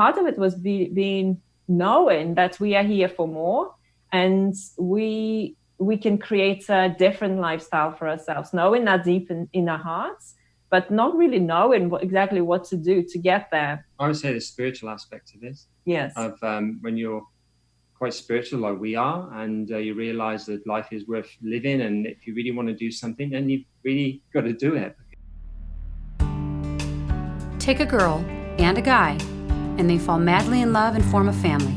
part of it was being knowing that we are here for more, and we can create a different lifestyle for ourselves, knowing that deep in our hearts, but not really knowing exactly what to do to get there. I would say the spiritual aspect of this. Yes. Of when you're quite spiritual like we are, and you realize that life is worth living, and if you really want to do something, then you've really got to do it. Take a girl and a guy, and they fall madly in love and form a family.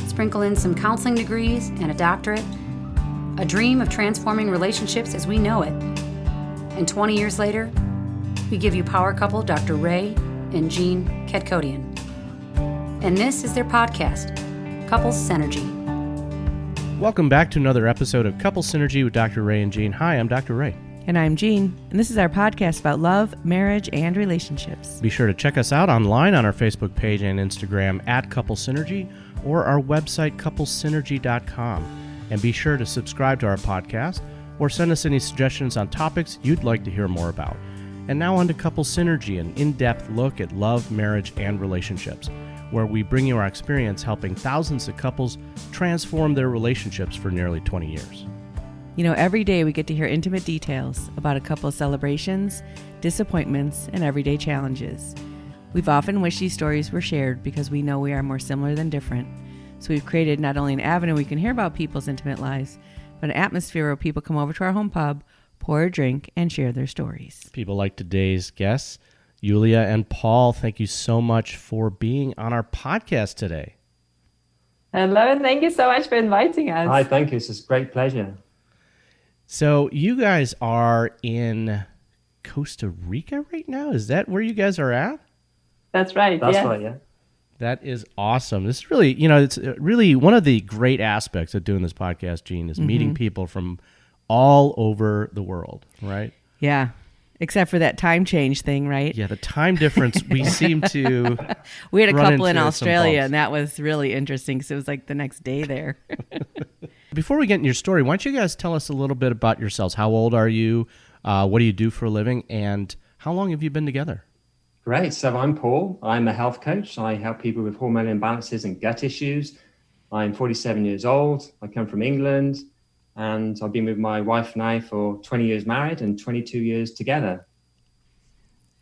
Sprinkle in some counseling degrees and a doctorate, a dream of transforming relationships as we know it. And 20 years later, we give you power couple Dr. Ray and Jean Kedkodian. And this is their podcast, Couples Synergy. Welcome back to another episode of Couple Synergy with Dr. Ray and Jean. Hi, I'm Dr. Ray. And I'm Jean, and this is our podcast about love, marriage, and relationships. Be sure to check us out online on our Facebook page and Instagram at Couple Synergy, or our website, couplesynergy.com. And be sure to subscribe to our podcast or send us any suggestions on topics you'd like to hear more about. And now on to Couple Synergy, an in-depth look at love, marriage, and relationships, where we bring you our experience helping thousands of couples transform their relationships for nearly 20 years. You know, every day we get to hear intimate details about a couple's celebrations, disappointments, and everyday challenges. We've often wished these stories were shared because we know we are more similar than different. So we've created not only an avenue we can hear about people's intimate lives, but an atmosphere where people come over to our home pub, pour a drink, and share their stories. People like today's guests, Yulia and Paul, thank you so much for being on our podcast today. Hello, and thank you so much for inviting us. Hi, thank you. It's a great pleasure. So you guys are in Costa Rica right now? Is that where you guys are at? That's right. That's yes. right, yeah. That is awesome. This is really, it's really one of the great aspects of doing this podcast, Jean, is meeting people from all over the world, right? Yeah. Except for that time change thing, right? Yeah, the time difference, we seem to We had a couple in into Australia, and that was really interesting because it was like the next day there. Before we get into your story, why don't you guys tell us a little bit about yourselves? How old are you? What do you do for a living? And how long have you been together? Great. So I'm Paul. I'm a health coach. I help people with hormone imbalances and gut issues. I'm 47 years old. I come from England. And I've been with my wife now for 20 years married and 22 years together.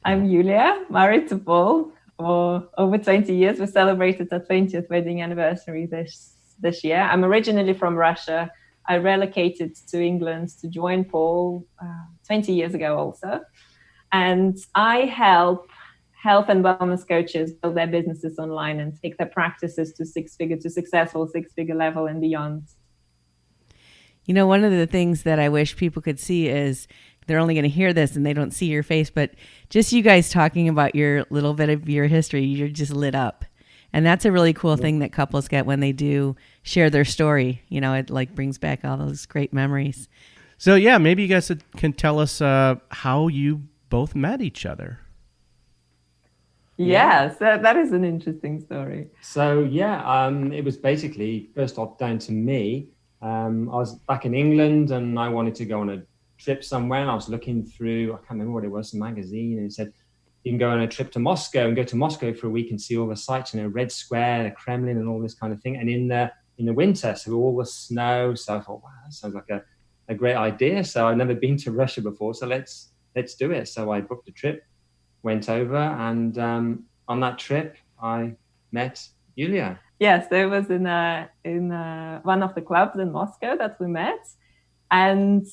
I'm Yulia, married to Paul for over 20 years. We celebrated our 20th wedding anniversary this year. I'm originally from Russia. I relocated to England to join Paul 20 years ago also. And I help health and wellness coaches build their businesses online and take their practices to successful six-figure level and beyond. You know, one of the things that I wish people could see is they're only going to hear this and they don't see your face, but just you guys talking about your little bit of your history, you're just lit up. And that's a really cool thing that couples get when they do share their story. You know, it like brings back all those great memories. So yeah, maybe you guys can tell us how you both met each other. Yes, that is an interesting story. So it was basically first off down to me. I was back in England and I wanted to go on a trip somewhere, and I was looking through, I can't remember what it was, a magazine, and it said you can go on a trip to Moscow and go to Moscow for a week and see all the sights, Red Square, the Kremlin and all this kind of thing. And in the winter, so all the snow. So I thought, wow, that sounds like a great idea. So I've never been to Russia before, so let's do it. So I booked a trip, went over, and on that trip I met Yulia. Yes, there was in one of the clubs in Moscow that we met, and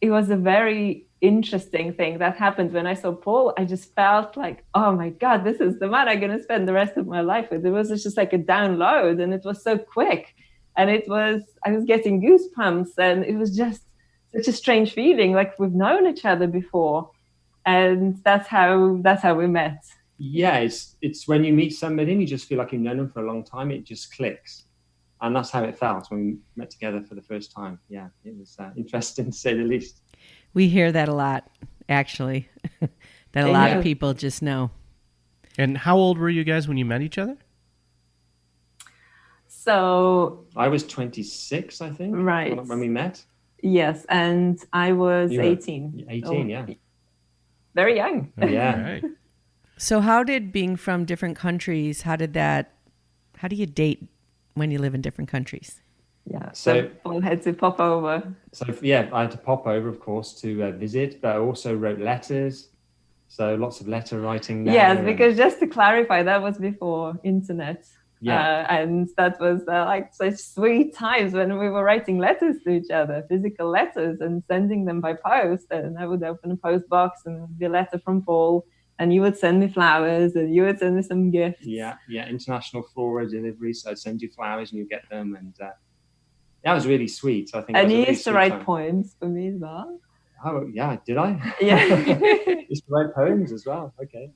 it was a very interesting thing that happened when I saw Paul. I just felt like, oh my God, this is the man I'm going to spend the rest of my life with. It was just like a download, and it was so quick, and I was getting goosebumps, and it was just such a strange feeling, like we've known each other before, and that's how we met. Yeah, it's when you meet somebody and you just feel like you've known them for a long time, it just clicks. And that's how it felt when we met together for the first time. Yeah, it was interesting to say the least. We hear that a lot, actually, that a lot of people just know. And how old were you guys when you met each other? So I was 26, I think, right, when we met. Yes, and I was 18. 18, yeah. Very young. Yeah. Right. So how did being from different countries, how do you date when you live in different countries? Yeah, So- so Paul had to pop over. So yeah, I had to pop over, of course, to visit, but I also wrote letters. So lots of letter writing there. Yes, because just to clarify, that was before internet. Yeah. And that was like such sweet times when we were writing letters to each other, physical letters, and sending them by post. And I would open a post box and the letter from Paul, and you would send me flowers, and you would send me some gifts. Yeah, international flora delivery. So I'd send you flowers and you get them, and that was really sweet. I think. And it was you a really used to sweet write time. poems for me as well. Oh yeah, did I? Yeah. Used to write poems as well. Okay.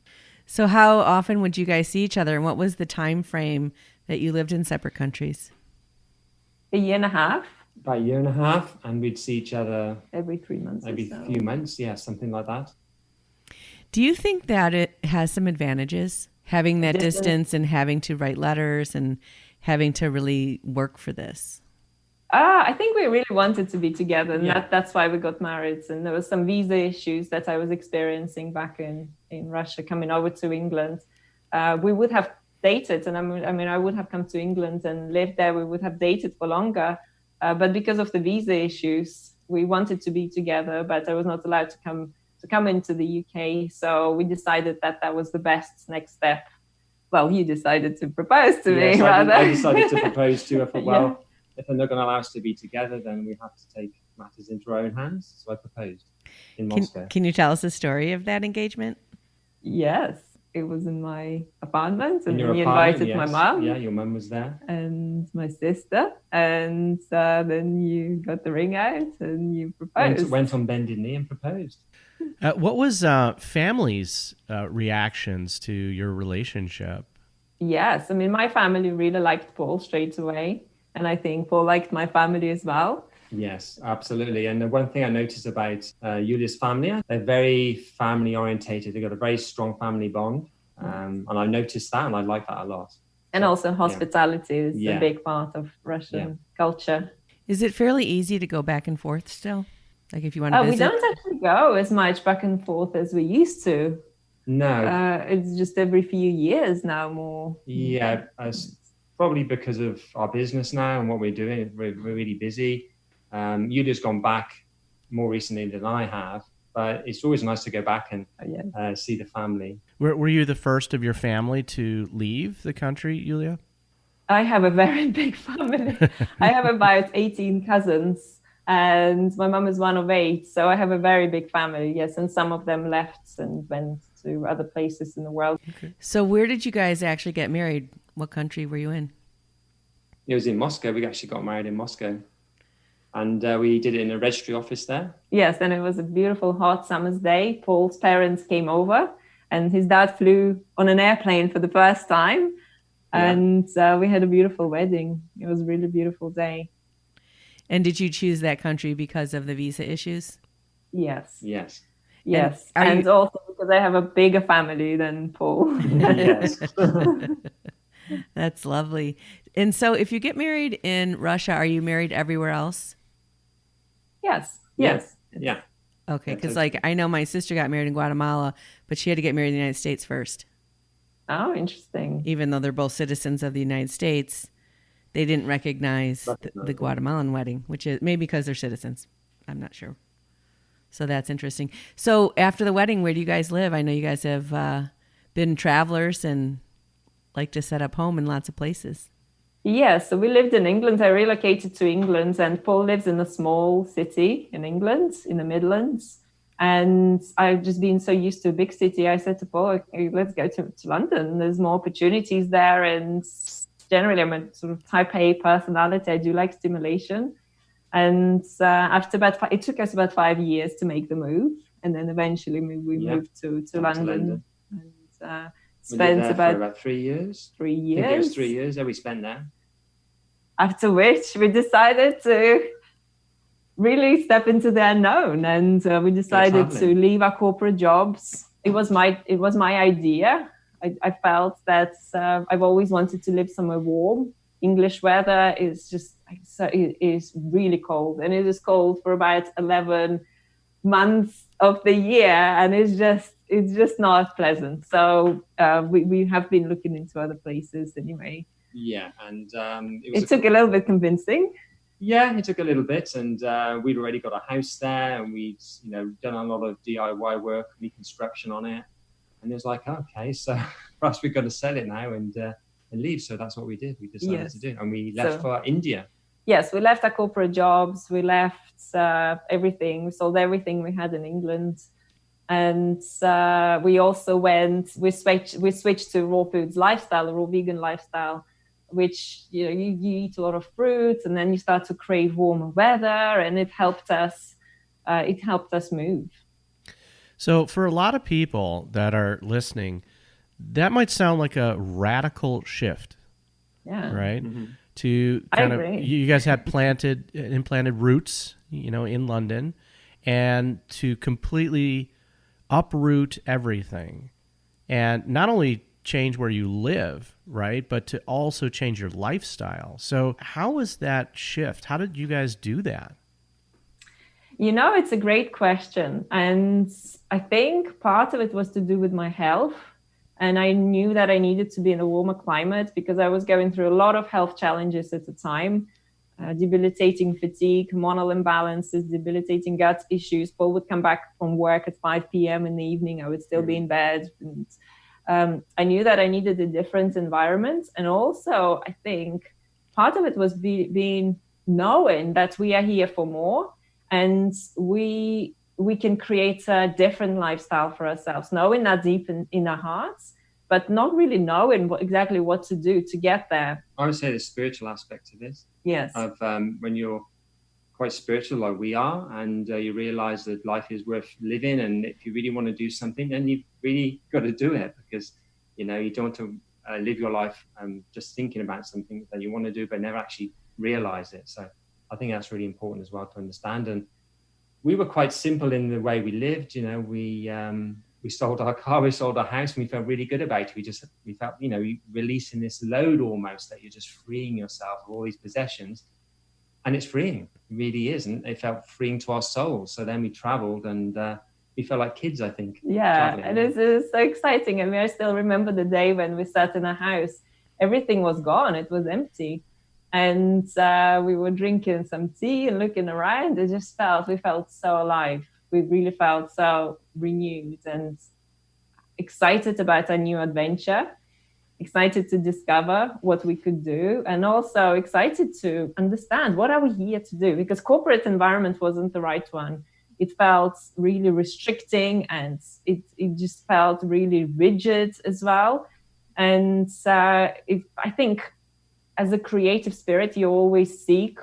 So how often would you guys see each other, and what was the time frame that you lived in separate countries? A year and a half, About a year and a half, and we'd see each other every 3 months. every or so. few months. Yeah, something like that. Do you think that it has some advantages, having that distance and having to write letters and having to really work for this? I think we really wanted to be together, and Yeah. that's why we got married. And there was some visa issues that I was experiencing back in Russia, coming over to England. We would have dated, and I would have come to England and lived there. We would have dated for longer, but because of the visa issues, we wanted to be together, but I was not allowed to come into the UK. So we decided that was the best next step. Well, you decided to propose to me, Yes, rather. I decided to propose to her. I thought, well, Yeah. if they're not going to allow us to be together, then we have to take matters into our own hands. So I proposed in Moscow. Can you tell us the story of that engagement? Yes, it was in my apartment, and In your he apartment, invited my yes. mom Yeah, your mum was there. and my sister, and then you got the ring out and you proposed. Went on bended knee and proposed. What was family's reactions to your relationship? Yes, I mean, my family really liked Paul straight away, and I think Paul liked my family as well. Yes, absolutely. And the one thing I noticed about Yulia's family, they're very family orientated. They've got a very strong family bond. And I noticed that, and I like that a lot. And also hospitality is Yeah. a big part of Russian culture. Is it fairly easy to go back and forth still? Like if you want to We visit? don't actually go as much back and forth as we used to. No. It's just every few years now more. Yeah, probably because of our business now and what we're doing. We're really busy. Yulia's gone back more recently than I have, but it's always nice to go back and see the family. Were you the first of your family to leave the country, Yulia? I have a very big family. I have about 18 cousins, and my mom is one of 8. So I have a very big family, yes. And some of them left and went to other places in the world. Okay. So where did you guys actually get married? What country were you in? It was in Moscow. We actually got married in Moscow. And we did it in a registry office there. Yes, and it was a beautiful hot summer's day. Paul's parents came over, and his dad flew on an airplane for the first time. Yeah. And we had a beautiful wedding. It was a really beautiful day. And did you choose that country because of the visa issues? Yes. Yes. Yes. And are And you- also because I have a bigger family than Paul. Yes. That's lovely. And so if you get married in Russia, are you married everywhere else? Yes. Yeah. Yes. Yeah. Okay, Yeah, because totally. like I know my sister got married in Guatemala, but she had to get married in the United States first. Oh, interesting. Even though they're both citizens of the United States, they didn't recognize the Guatemalan wedding, which is maybe because they're citizens. I'm not sure. So that's interesting. So after the wedding, where do you guys live? I know you guys have been travelers and like to set up home in lots of places. Yes, so we lived in England. I relocated to England, and Paul lives in a small city in England, in the Midlands. And I've just been so used to a big city. I said to Paul, okay, let's go to London. There's more opportunities there. And generally, I'm a sort of type A personality. I do like stimulation. And after it took us about 5 years to make the move. And then eventually we moved to London. And We lived spent there for about 3 years. 3 I think it years. was 3 years that we spent there. After which we decided to really step into the unknown, and we decided to traveling. leave our corporate jobs. It was my idea. I felt that I've always wanted to live somewhere warm. English weather is just it is really cold, and it is cold for about 11 months of the year, and it's just it's just not pleasant. So we have been looking into other places anyway. Yeah, and it took a little bit convincing. Yeah, it took a little bit, and we'd already got a house there, and we'd done a lot of DIY work, reconstruction on it, and it was like, okay, so perhaps we've got to sell it now and leave. So that's what we did. We decided to do, and we left for India. Yes, we left our corporate jobs. We left everything. We sold everything we had in England, and we also we switched to raw foods lifestyle, a raw vegan lifestyle, which you eat a lot of fruits, and then you start to crave warmer weather, and it helped us move. So for a lot of people that are listening, that might sound like a radical shift. Yeah. Right? Mm-hmm. To kind of, you guys had implanted roots, in London, and to completely uproot everything, and not only change where you live, right, but to also change your lifestyle. So how was that shift? How did you guys do that? It's a great question. And I think part of it was to do with my health. And I knew that I needed to be in a warmer climate because I was going through a lot of health challenges at the time. Debilitating fatigue, hormonal imbalances, debilitating gut issues. Paul would come back from work at 5 p.m. in the evening. I would still be in bed. And I knew that I needed a different environment. And also, I think part of it was being knowing that we are here for more, and we can create a different lifestyle for ourselves, knowing that deep in our hearts, but not really knowing exactly what to do to get there. I would say the spiritual aspect of this. Yes. Of when you're quite spiritual like we are, and you realize that life is worth living, and if you really want to do something, then you've really got to do it, because you don't want to live your life just thinking about something that you want to do but never actually realize it. So I think that's really important as well to understand. And we were quite simple in the way we lived. We sold our car, we sold our house, and we felt really good about it. We felt, releasing this load almost, that you're just freeing yourself of all these possessions. And it's freeing. It really is. And it felt freeing to our souls. So then we traveled, and we felt like kids, I think. Yeah, and it's so exciting. I mean, I still remember the day when we sat in a house. Everything was gone. It was empty. And we were drinking some tea and looking around. We felt so alive. We really felt so renewed and excited about our new adventure, excited to discover what we could do, and also excited to understand what are we here to do, because corporate environment wasn't the right one. It felt really restricting, and it just felt really rigid as well. And I think as a creative spirit, you always seek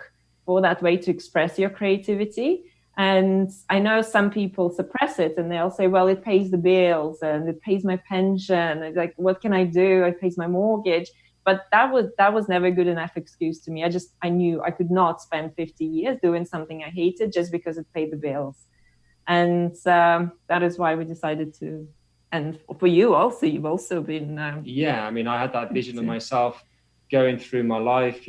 for that way to express your creativity. And I know some people suppress it, and they'll say, well, it pays the bills and it pays my pension. It's like, what can I do? It pays my mortgage. But that was never a good enough excuse to me. I knew I could not spend 50 years doing something I hated just because it paid the bills. And that is why we decided to. And for you also, you've also been... yeah, I mean, I had that vision of myself going through my life,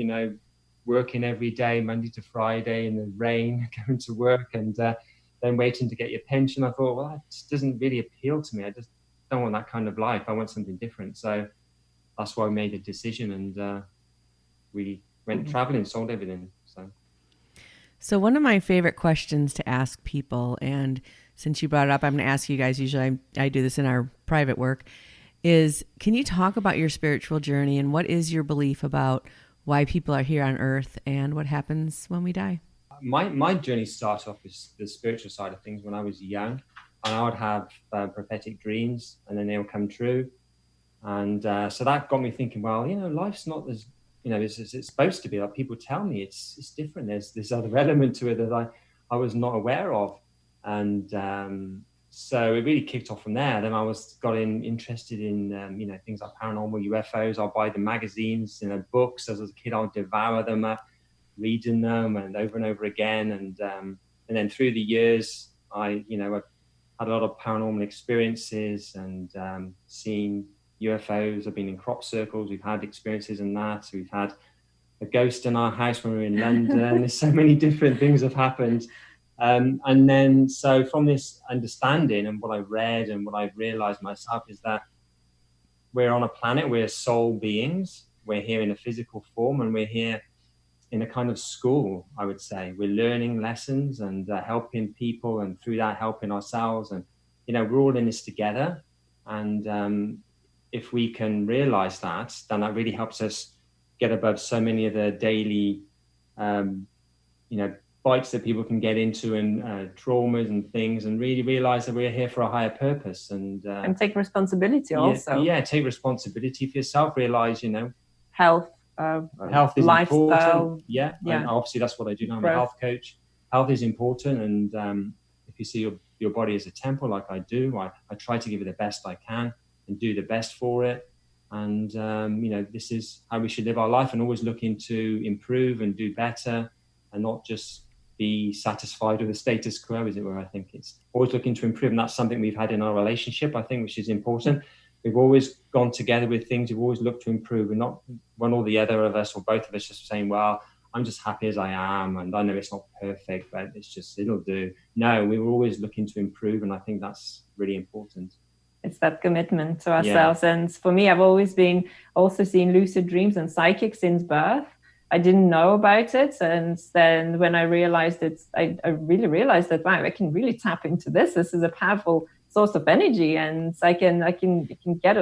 working every day, Monday to Friday in the rain, going to work, and then waiting to get your pension. I thought, well, that just doesn't really appeal to me. I just don't want that kind of life. I want something different. So that's why I made a decision, and we went traveling, sold everything. So one of my favorite questions to ask people, and since you brought it up, I'm going to ask you guys, usually I do this in our private work, is can you talk about your spiritual journey, and what is your belief about why people are here on earth and what happens when we die? My journey started off with the spiritual side of things when I was young, and I would have prophetic dreams, and then they would come true. And so that got me thinking, well, life's not as, it's supposed to be. Like people tell me it's different. There's this other element to it that I was not aware of. And so it really kicked off from there. Then I got interested in, things like paranormal, UFOs. I'll buy the magazines, books. As a kid, I'll devour them, reading them and over again. And then through the years, I had a lot of paranormal experiences and seen UFOs. I've been in crop circles. We've had experiences in that. We've had a ghost in our house when we were in London. There's so many different things have happened. And then, so from this understanding and what I read and what I've realized myself is that we're on a planet, we're soul beings, we're here in a physical form, and we're here in a kind of school, I would say. We're learning lessons and helping people, and through that helping ourselves. And we're all in this together. And if we can realize that, then that really helps us get above so many of the daily bites that people can get into, and traumas and things, and really realize that we're here for a higher purpose, and take responsibility also. Yeah, take responsibility for yourself. Realize, health is lifestyle. Important. Yeah. And obviously that's what I do now. I'm a health coach. Health is important, and if you see your body as a temple, like I do, I try to give it the best I can and do the best for it. And this is how we should live our life, and always looking to improve and do better, and not just be satisfied with the status quo, as it were. I think it's always looking to improve, and that's something we've had in our relationship, I think, which is important. We've always gone together with things. We've always looked to improve, and not one or the other of us or both of us just saying, well, I'm just happy as I am, and I know it's not perfect, but it'll do. No, we were always looking to improve, and I think that's really important. It's that commitment to ourselves. Yeah. And for me, I've always been also seeing lucid dreams and psychic since birth. I didn't know about it. And then when I realized it, I really realized that, wow, I can really tap into this. This is a powerful source of energy, and I can get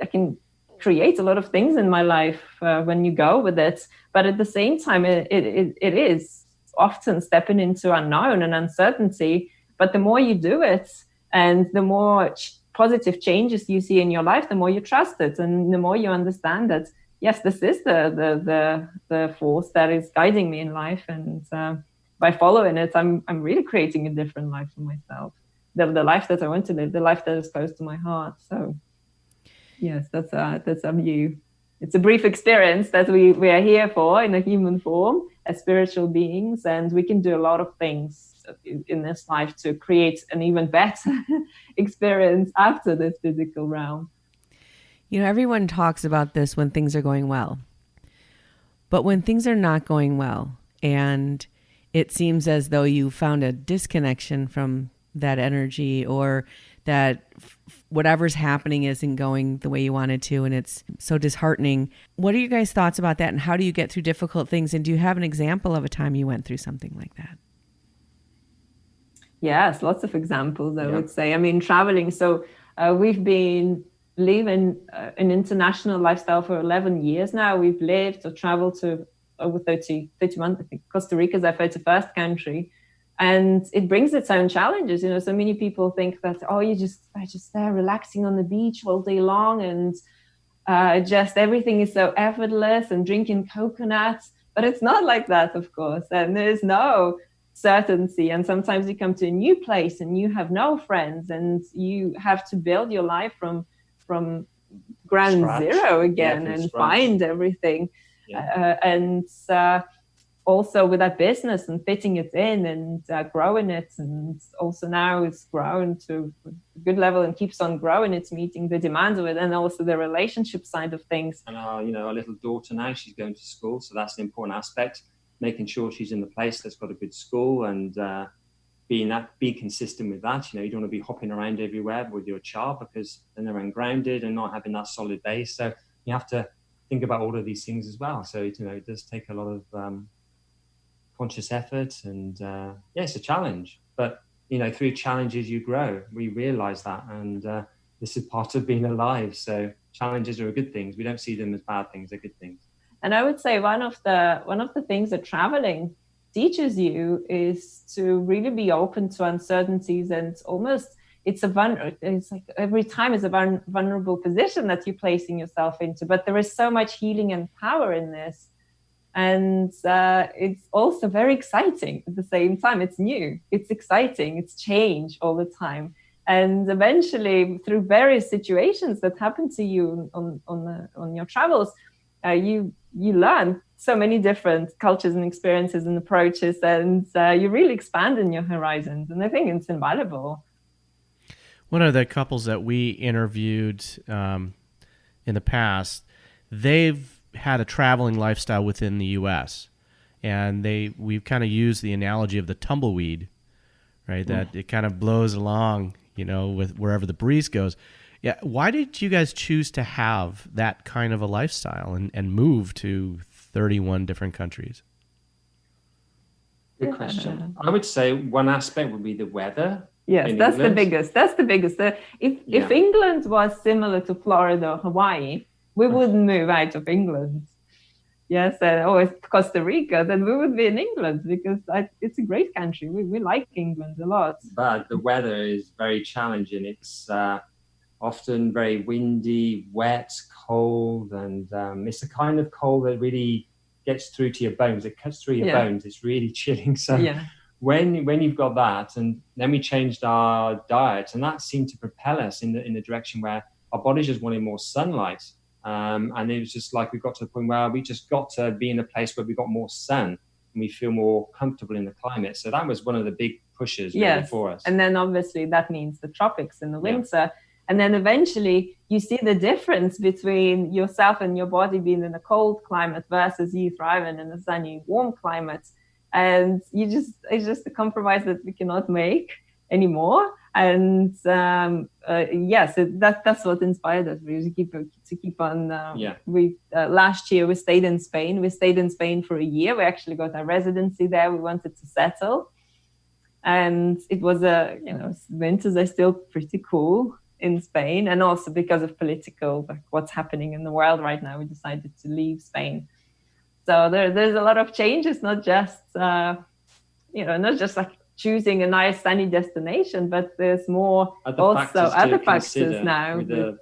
I can create a lot of things in my life when you go with it. But at the same time, it is often stepping into unknown and uncertainty. But the more you do it, and the more positive changes you see in your life, the more you trust it, and the more you understand that, yes, this is the force that is guiding me in life, and by following it, I'm really creating a different life for myself, the life that I want to live, the life that is close to my heart. So, yes, that's our view. It's a brief experience that we are here for in a human form as spiritual beings, and we can do a lot of things in this life to create an even better experience after this physical realm. Everyone talks about this when things are going well. But when things are not going well, and it seems as though you found a disconnection from that energy, or that whatever's happening isn't going the way you wanted to, and it's so disheartening. What are you guys' thoughts about that, and how do you get through difficult things? And do you have an example of a time you went through something like that? Yes, lots of examples, I would say. I mean, traveling. So we've been living an international lifestyle for 11 years now. We've lived or traveled to over 31. I think Costa Rica is our 31st country. And it brings its own challenges. So many people think that, you're just there relaxing on the beach all day long, and just everything is so effortless, and drinking coconuts. But it's not like that, of course. And there's no certainty, and sometimes you come to a new place and you have no friends, and you have to build your life from ground zero again, and find everything. And also with that business and fitting it in, and growing it, and also now it's grown to a good level and keeps on growing. It's meeting the demands of it, and also the relationship side of things. And our little daughter now, she's going to school, so that's an important aspect. Making sure she's in the place that's got a good school, and be consistent with that. You don't want to be hopping around everywhere with your child, because then they're ungrounded and not having that solid base. So you have to think about all of these things as well. So it does take a lot of conscious effort, and it's a challenge. But through challenges you grow. We realize that, and this is part of being alive. So challenges are good things. We don't see them as bad things; they're good things. And I would say one of the things that traveling teaches you is to really be open to uncertainties, and almost it's like every time is a vulnerable position that you're placing yourself into. But there is so much healing and power in this, and it's also very exciting at the same time. It's new, it's exciting, it's change all the time. And eventually, through various situations that happen to you on your travels, you learn so many different cultures and experiences and approaches, and you really expand in your horizons. And I think it's invaluable. One of the couples that we interviewed in the past, they've had a traveling lifestyle within the U.S., and we've kind of used the analogy of the tumbleweed, right? That it kind of blows along, with wherever the breeze goes. Yeah. Why did you guys choose to have that kind of a lifestyle and move to 31 different countries? Good question. I would say one aspect would be the weather. Yes, that's England. the biggest. That's the biggest. If England was similar to Florida or Hawaii, we wouldn't move out of England. Yes, or Costa Rica, then we would be in England because it's a great country. We like England a lot. But the weather is very challenging. It's often very windy, wet, cold, and it's the kind of cold that really gets through to your bones. It cuts through your bones. It's really chilling. So when you've got that, and then we changed our diet, and that seemed to propel us in the direction where our bodies just wanted more sunlight. And it was just like we got to the point where we just got to be in a place where we got more sun and we feel more comfortable in the climate. So that was one of the big pushes really for us. And then obviously that means the tropics in the winter. And then eventually you see the difference between yourself and your body being in a cold climate versus you thriving in a sunny, warm climate. And it's just a compromise that we cannot make anymore. And that's what inspired us really to keep on. Last year we stayed in Spain. We stayed in Spain for a year. We actually got our residency there. We wanted to settle, and it was winters are still pretty cool in Spain, and also because of political, like what's happening in the world right now, we decided to leave Spain. So there's a lot of changes, not just not just like choosing a nice sunny destination, but there's more other factors now with the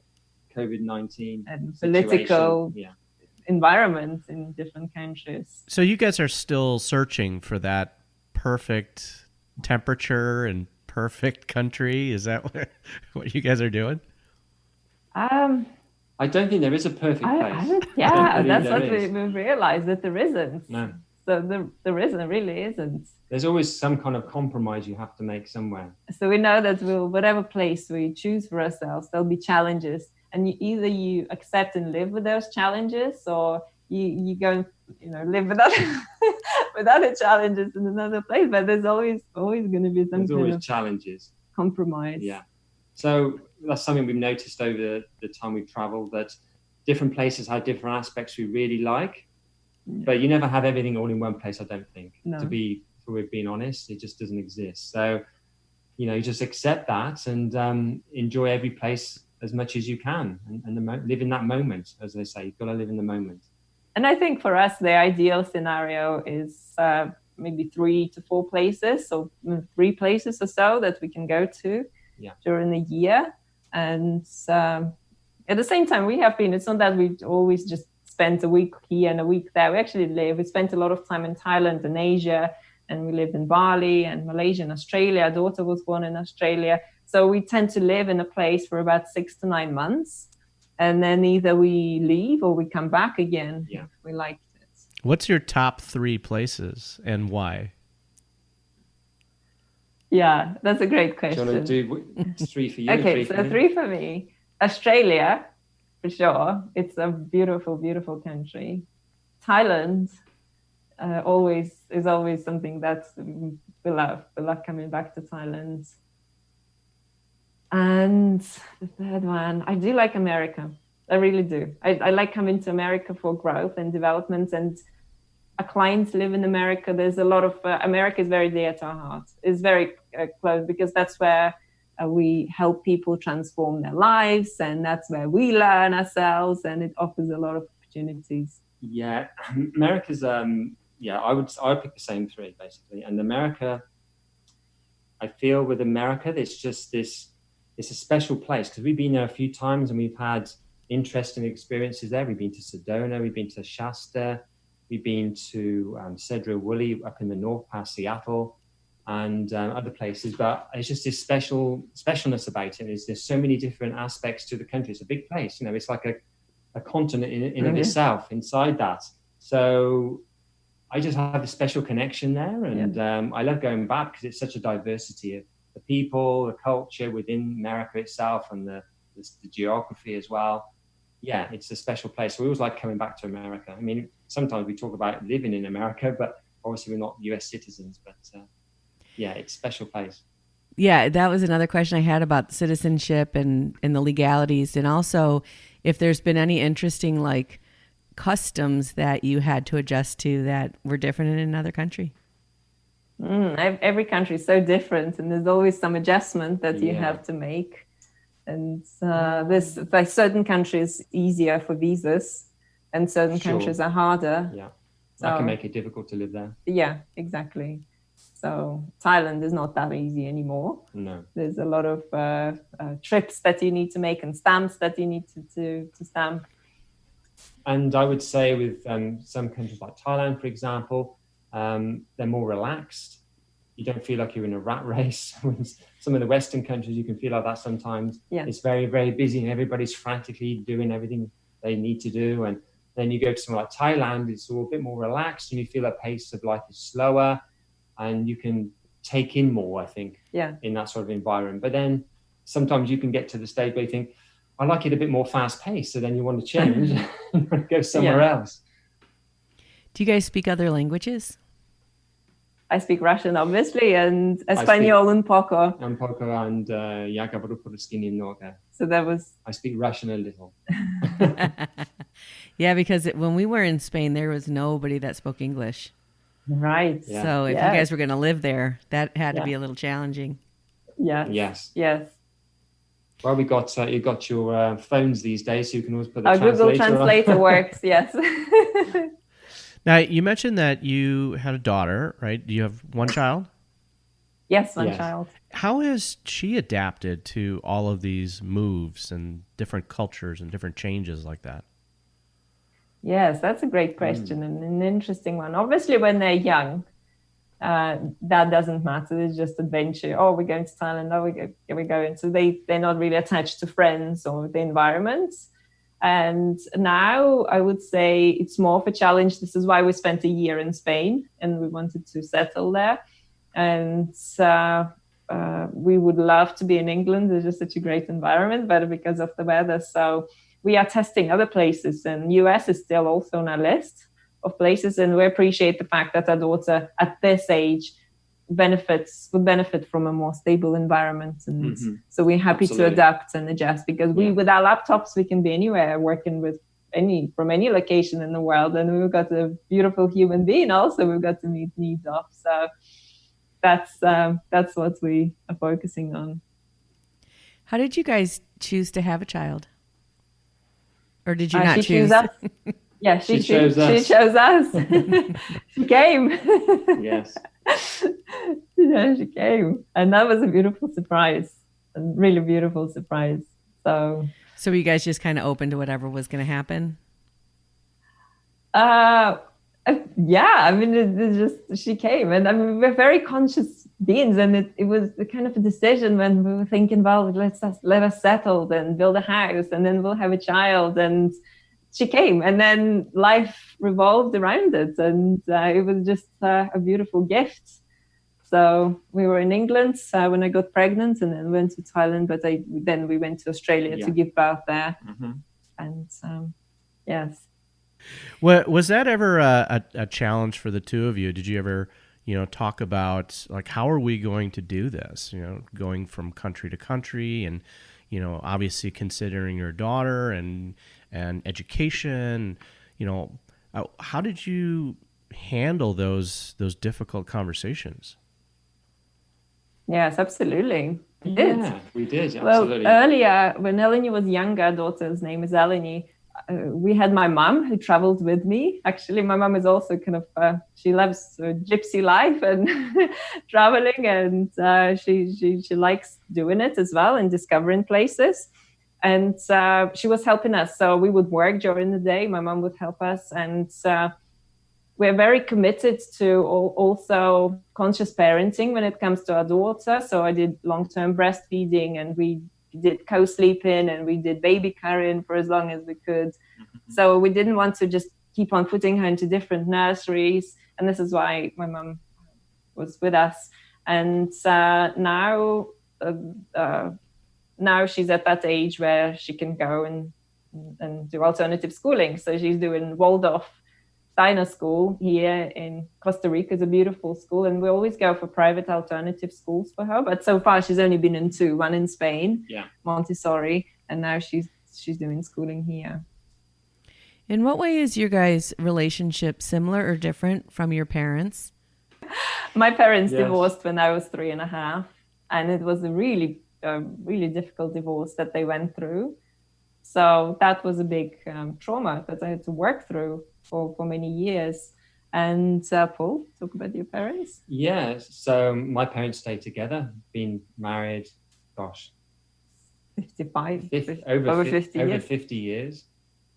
COVID-19 and political environment in different countries. So you guys are still searching for that perfect temperature and perfect country. Is that what you guys are doing? I don't think there is a perfect place. That's what we realized, that there isn't. No. So there really isn't. There's always some kind of compromise you have to make somewhere. So we know that whatever place we choose for ourselves, there'll be challenges, and you accept and live with those challenges, or you go live without without the challenges in another place. But there's always going to be some kind of challenges, compromise. Yeah. So that's something we've noticed over the time we've traveled, that different places have different aspects we really like. Yeah. But you never have everything all in one place, I don't think. No. If we're being honest, it just doesn't exist. So, you just accept that and enjoy every place as much as you can, and live in that moment, as they say. You've got to live in the moment. And I think for us, the ideal scenario is maybe 3 to 4 places, so 3 places or so that we can go to during the year. And at the same time, it's not that we always just spent a week here and a week there. We spent a lot of time in Thailand and Asia, and we lived in Bali and Malaysia and Australia. Our daughter was born in Australia. So we tend to live in a place for about 6 to 9 months. And then either we leave or we come back again if we liked it. What's your top 3 places and why? Yeah, that's a great question. Do you want to do 3 for you? Okay, so 3 for me. Australia, for sure. It's a beautiful, beautiful country. Thailand is always something that we love. We love coming back to Thailand. And the third one, I do like America. I really do. I like coming to America for growth and development. And our clients live in America. There's a lot of America is very dear to our heart. It's very close because that's where we help people transform their lives, and that's where we learn ourselves, and it offers a lot of opportunities. Yeah, America's I would pick the same 3 basically. And America, I feel with America, there's just it's a special place because we've been there a few times and we've had interesting experiences there. We've been to Sedona, we've been to Shasta, we've been to Cedro Woolley up in the north past Seattle, and other places. But it's just this specialness about it. There's so many different aspects to the country. It's a big place, it's like a continent in of itself inside that. So I just have a special connection there, and I love going back because it's such a diversity of the people, the culture within America itself, and the geography as well. Yeah, it's a special place. We always like coming back to America. I mean, sometimes we talk about living in America, but obviously we're not US citizens, but yeah, it's a special place. Yeah, that was another question I had about citizenship and the legalities, and also if there's been any interesting like customs that you had to adjust to that were different in another country. Every country is so different, and there's always some adjustment that you Yeah. have to make. And this, like, certain countries easier for visas, and certain Sure. countries are harder. Yeah, So, that can make it difficult to live there. Yeah, exactly. So Thailand is not that easy anymore. No. There's a lot of trips that you need to make and stamps that you need to stamp. And I would say with some countries like Thailand, for example, they're more relaxed. You don't feel like you're in a rat race. Some of the Western countries, you can feel like that sometimes. Yeah. It's very, very busy and everybody's frantically doing everything they need to do. And then you go to somewhere like Thailand, it's all a bit more relaxed and you feel the pace of life is slower and you can take in more, I think, in that sort of environment. But then sometimes you can get to the stage where you think, I like it a bit more fast paced. So then you want to change and go somewhere else. Do you guys speak other languages? I speak Russian, obviously, and Espanol and poco. And poco and ja говорю по-русски немного. So that was... I speak Russian a little. Yeah, because when we were in Spain, there was nobody that spoke English. Right. Yeah. So if you guys were going to live there, that had to be a little challenging. Yeah. Yes. Yes. Well, we got you got your phones these days, so you can always put the Google Translator works. Yes. Now, you mentioned that you had a daughter, right? Do you have one child? Yes, one child. How has she adapted to all of these moves and different cultures and different changes like that? Yes, that's a great question and an interesting one. Obviously, when they're young, that doesn't matter. It's just adventure. Oh, we're going to Thailand. Oh, here we go. And so they're not really attached to friends or the environment. And now I would say it's more of a challenge. This is why we spent a year in Spain and we wanted to settle there. And we would love to be in England. It's just such a great environment, but because of the weather. So we are testing other places, and US is still also on our list of places. And we appreciate the fact that our daughter at this age would benefit from a more stable environment. And so we're happy to adapt and adjust, because with our laptops, we can be anywhere, working with from any location in the world. And we've got a beautiful human being also we've got to meet needs of. So that's what we are focusing on. How did you guys choose to have a child? Or did you not choose? Chose us. Yeah, she chose us. She chose us. She came. Yes. Yeah, she came. And that was a beautiful surprise. A really beautiful surprise. So were you guys just kind of open to whatever was going to happen? Yeah, I mean, it's just, she came. And I mean, we're very conscious beings. And it was the kind of a decision when we were thinking, well, let us settle and build a house and then we'll have a child. And she came, and then life revolved around it. And it was just a beautiful gift. So we were in England when I got pregnant, and then went to Thailand. But then we went to Australia to give birth there. And yes. Was that ever a challenge for the two of you? Did you ever, talk about, like, how are we going to do this? Going from country to country, and obviously considering your daughter and education. How did you handle those difficult conversations? Yes, absolutely. We did, absolutely. Well, earlier, when Eleni was younger, daughter's name is Eleni, we had my mom who traveled with me. Actually, my mom is also kind of, she loves gypsy life and traveling, and she likes doing it as well and discovering places. And she was helping us. So we would work during the day. My mom would help us. And we're very committed to also conscious parenting when it comes to our daughter. So I did long-term breastfeeding, and we did co-sleeping, and we did baby carrying for as long as we could. So we didn't want to just keep on putting her into different nurseries. And this is why my mom was with us. And now she's at that age where she can go and do alternative schooling. So she's doing Waldorf Steiner School here in Costa Rica. Is a beautiful school, and we always go for private alternative schools for her. But so far, she's only been in two: one in Spain, Montessori, and now she's doing schooling here. In what way is your guys' relationship similar or different from your parents? My parents divorced when I was 3.5, and it was a really difficult divorce that they went through. So that was a big trauma that I had to work through for many years. And Paul, talk about your parents. Yeah, so my parents stayed together, been married, 55, over 50 years. Over 50 years.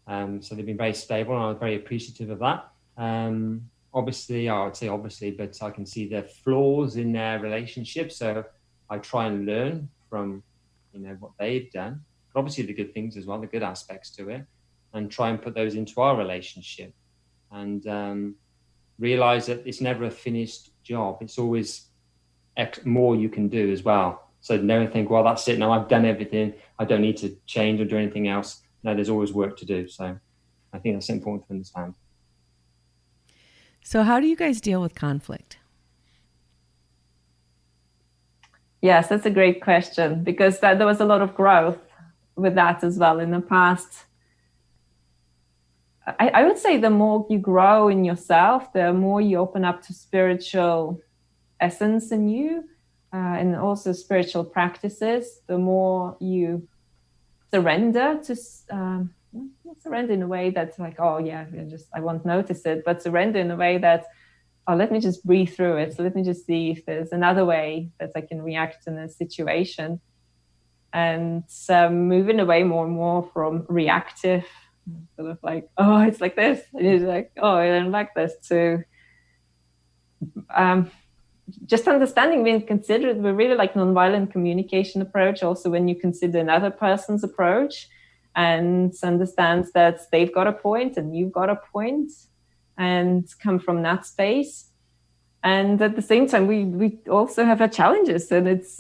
So they've been very stable, and I was very appreciative of that. Obviously, I would say obviously, but I can see the flaws in their relationship. So I try and learn from, what they've done. But obviously the good things as well, the good aspects to it, and try and put those into our relationship. And realize that it's never a finished job. It's always more you can do as well. So never think, well, that's it. Now I've done everything. I don't need to change or do anything else. No, there's always work to do. So I think that's important to understand. So how do you guys deal with conflict? Yes, that's a great question, because there was a lot of growth with that as well in the past. I would say the more you grow in yourself, the more you open up to spiritual essence in you, and also spiritual practices, the more you surrender to, not surrender in a way that's like, oh yeah, I won't notice it, but surrender in a way that, oh, let me just breathe through it. So let me just see if there's another way that I can react in a situation. And moving away more and more from reactive, sort of like, oh, it's like this. And it's like, oh, I don't like this, to just understanding, being considerate. We're really like nonviolent communication approach. Also, when you consider another person's approach and understands that they've got a point and you've got a point, and come from that space. And at the same time, we also have our challenges, and it's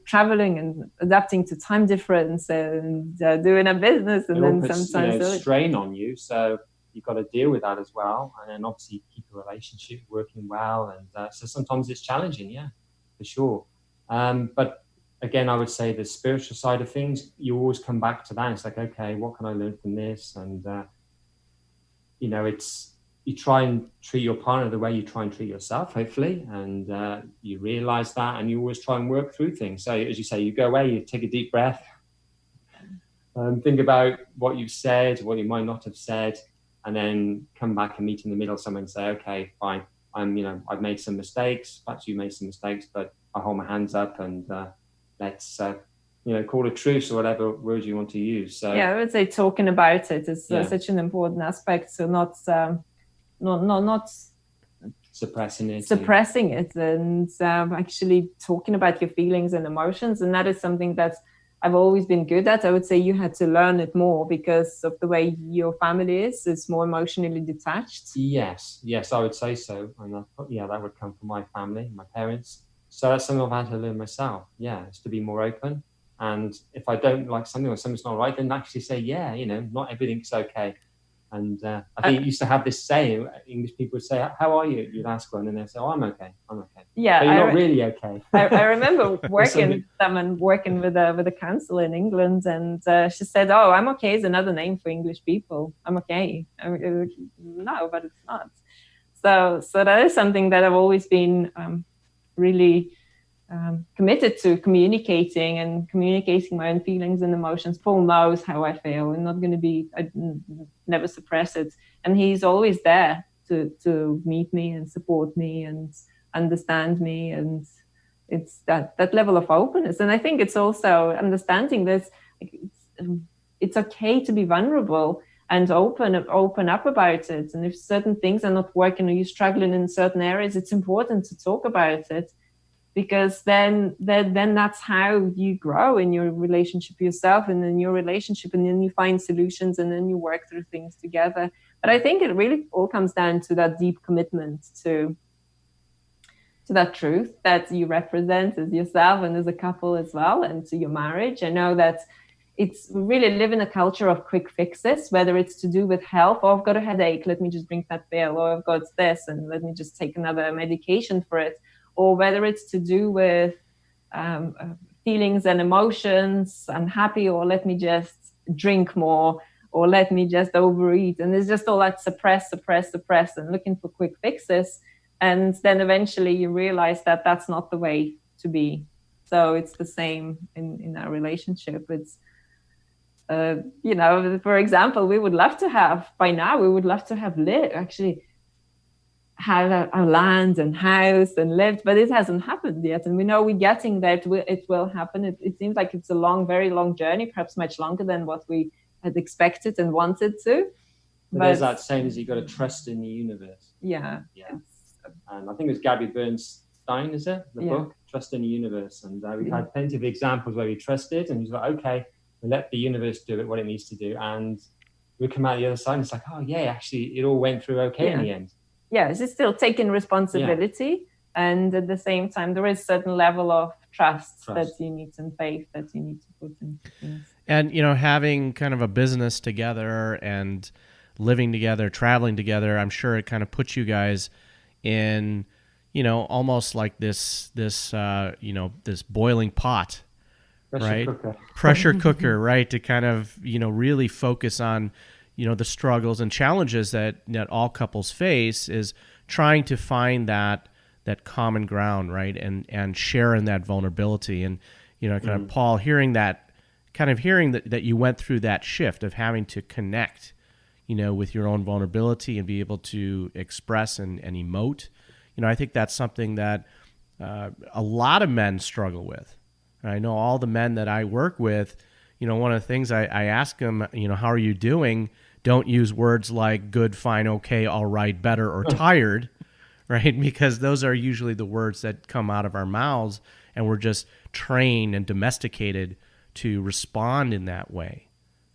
traveling and adapting to time difference and doing a business, and then sometimes strain on you. So you've got to deal with that as well, and then obviously keep a relationship working well. And so sometimes it's challenging, for sure. But again, I would say the spiritual side of things, you always come back to that. It's like, okay, what can I learn from this? And you try and treat your partner the way you try and treat yourself, hopefully, and you realize that, and you always try and work through things. So as you say, you go away, you take a deep breath, think about what you've said, what you might not have said, and then come back and meet in the middle somewhere and say, okay, fine, I've made some mistakes, perhaps you made some mistakes, but I hold my hands up, and let's call a truce, or whatever words you want to use. So I would say talking about it is such an important aspect. So not suppressing it, and actually talking about your feelings and emotions. And that is something that I've always been good at. I would say you had to learn it more because of the way your family is. It's more emotionally detached. Yes, I would say so. And that would come from my family, my parents. So that's something I've had to learn myself. It's to be more open. And if I don't like something, or something's not right, then actually say, not everything's okay. And I think you used to have this saying, English people would say, how are you? You'd ask one, and they'd say, oh, I'm okay. Yeah, but you're not really okay. I remember working with a counsellor in England, and she said, oh, I'm okay is another name for English people. I'm okay. No, but it's not. So that is something that I've always been really committed to communicating my own feelings and emotions. Paul knows how I feel. I'm not going to I never suppress it. And he's always there to meet me and support me and understand me. And it's that level of openness. And I think it's also understanding that it's okay to be vulnerable and open up about it. And if certain things are not working, or you're struggling in certain areas, it's important to talk about it. Because then that's how you grow in your relationship with yourself and in your relationship, and then you find solutions, and then you work through things together. But I think it really all comes down to that deep commitment to that truth that you represent as yourself and as a couple as well, and to your marriage. I know that it's we really live in a culture of quick fixes, whether it's to do with health, or I've got a headache, let me just drink that pill, or I've got this and let me just take another medication for it, or whether it's to do with feelings and emotions, I'm happy, or let me just drink more, or let me just overeat. And it's just all that suppress, and looking for quick fixes. And then eventually you realize that that's not the way to be. So it's the same in our relationship. It's, for example, we would love to have, by now, we would love to have actually have our land and house and lived, but it hasn't happened yet. And we know we're getting there. It will happen. It seems like it's a very long journey, perhaps much longer than what we had expected and wanted to. But there's that saying, is you've got to trust in the universe. Yeah. And I think it was Gabby Bernstein, is it? The book, Trust in the Universe. And we've had plenty of examples where we trusted and he's like, okay, we'll let the universe do it, what it needs to do. And we come out the other side and it's like, oh yeah, actually it all went through okay in the end. Yes, it's still taking responsibility. And at the same time, there is a certain level of trust that you need, and faith that you need to put into things. And, having kind of a business together and living together, traveling together, I'm sure it kind of puts you guys in, almost like this boiling pot, Pressure cooker, right? To kind of, really focus on, the struggles and challenges that all couples face, is trying to find that common ground, right? And sharing that vulnerability. And, kind of Paul, hearing that you went through that shift of having to connect, with your own vulnerability and be able to express and emote. I think that's something that a lot of men struggle with. And I know all the men that I work with, one of the things I ask them, how are you doing? Don't use words like good, fine, okay, all right, better, or tired, right? Because those are usually the words that come out of our mouths, and we're just trained and domesticated to respond in that way,